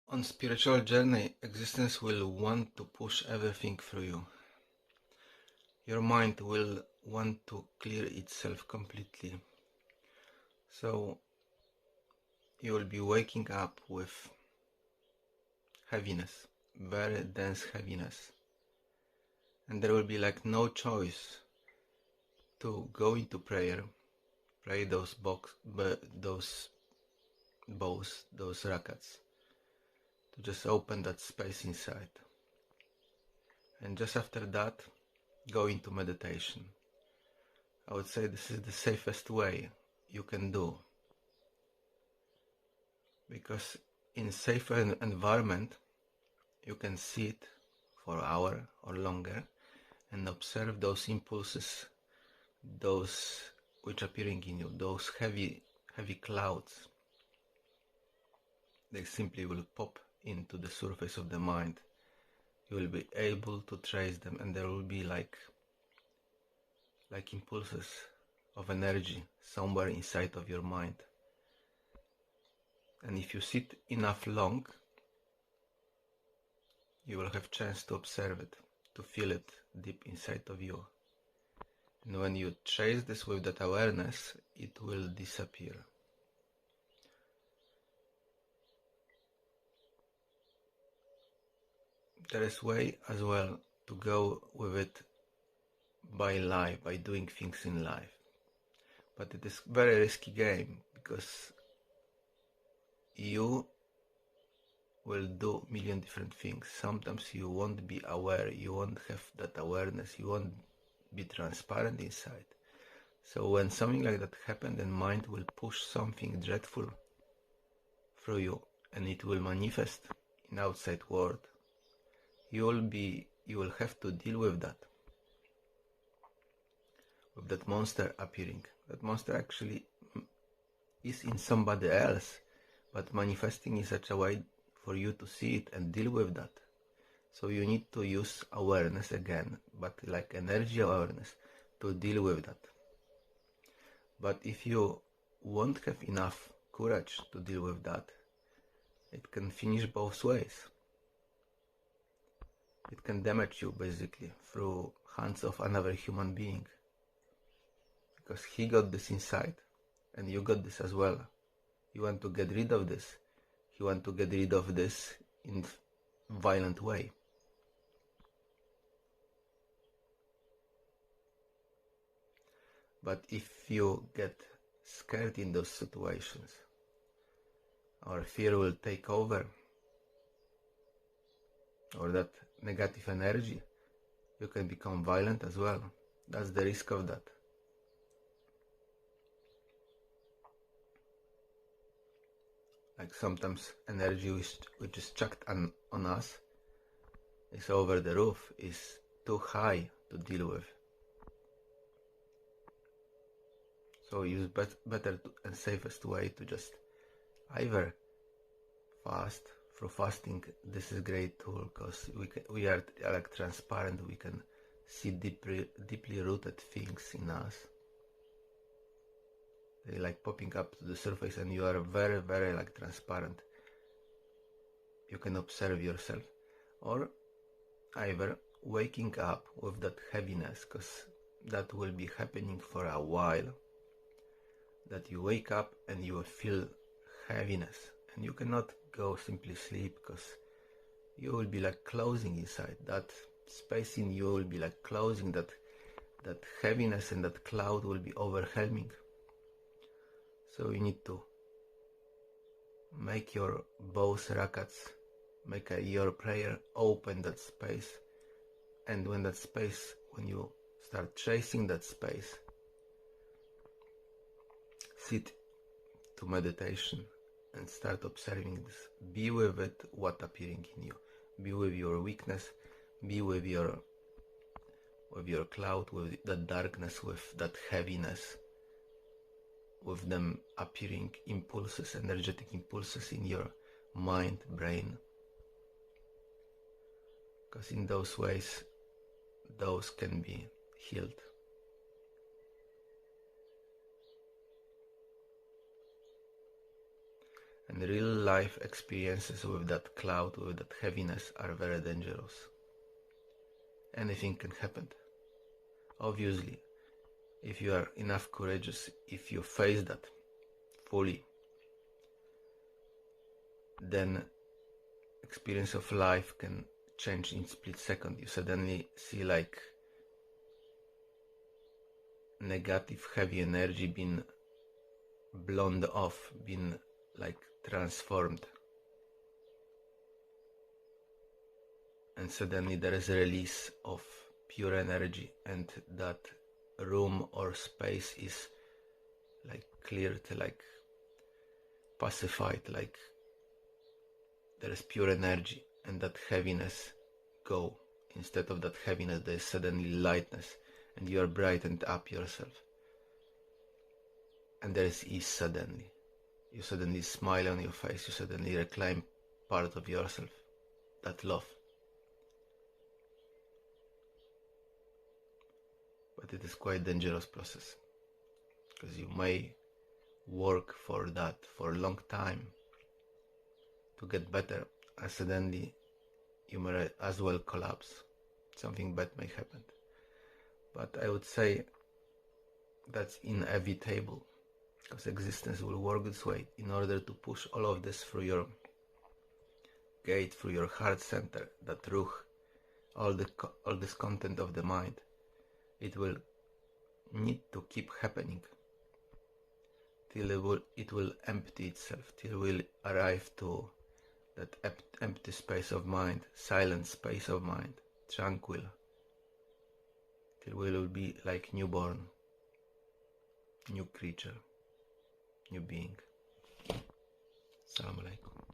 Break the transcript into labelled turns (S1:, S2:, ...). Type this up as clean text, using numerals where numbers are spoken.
S1: On spiritual journey, existence will want to push everything through you. Your mind will want to clear itself completely. So you will be waking up with heaviness, very dense heaviness. And there will be like no choice to go into prayer, pray those bows, those rakats, to just open that space inside. And just after that, go into meditation. I would say this is the safest way you can do, because in safer environment you can sit for an hour or longer and observe those impulses, those which are appearing in you, those heavy clouds. They simply will pop into the surface of the mind. You will be able to trace them, and there will be like impulses of energy somewhere inside of your mind. And if you sit enough long, you will have chance to observe it, to feel it deep inside of you. And when you trace this with that awareness, it will disappear. There is way as well to go with it by life, by doing things in life. But it is very risky game, because you will do million different things. Sometimes you won't be aware, you won't have that awareness, you won't be transparent inside. So when something like that happens, then mind will push something dreadful through you, and it will manifest in outside world. You will have to deal with that monster appearing. That monster actually is in somebody else, but manifesting in such a way for you to see it and deal with that. So you need to use awareness again, but like energy awareness, to deal with that. But if you won't have enough courage to deal with that, it can finish both ways. It can damage you basically through hands of another human being, because he got this inside and you got this as well. You want to get rid of this. You want to get rid of this in violent way. But if you get scared in those situations, or fear will take over, or that negative energy, you can become violent as well. That's the risk of that. Like sometimes energy which is chucked on us is over the roof, is too high to deal with. So use better and safest way to just either fast. Through fasting, this is a great tool, because we are like transparent. We can see deeply rooted things in us. They like popping up to the surface, and you are very, very like transparent. You can observe yourself, or either waking up with that heaviness, because that will be happening for a while. That you wake up and you will feel heaviness, and you cannot go simply sleep, because you will be like closing inside. That space in you will be like closing, that heaviness and that cloud will be overwhelming. So you need to make your both rakats, make your prayer open that space, and when you start chasing that space, sit to meditation and start observing this. Be with it, what appearing in you. Be with your weakness, be with your cloud, with that darkness, with that heaviness, with them appearing impulses, energetic impulses in your mind, brain. Because in those ways, those can be healed. And real life experiences with that cloud, with that heaviness, are very dangerous. Anything can happen. Obviously, if you are enough courageous, if you face that fully, then experience of life can change in split second. You suddenly see like negative heavy energy being blown off, being like transformed, and suddenly there is a release of pure energy, and that room or space is like cleared, like pacified, like there is pure energy, and that heaviness go. Instead of that heaviness, there is suddenly lightness, and you are brightened up yourself, and there is ease suddenly. You suddenly smile on your face, you suddenly reclaim part of yourself, that love. But it is quite dangerous process, because you may work for that for a long time to get better, and suddenly you may as well collapse. Something bad may happen. But I would say that's inevitable, because existence will work its way in order to push all of this through your gate, through your heart center, that ruh, all this content of the mind. It will need to keep happening till it will empty itself, till we'll arrive to that empty space of mind, silent space of mind, tranquil, till we will be like newborn, new creature, new being. Assalamu alaikum.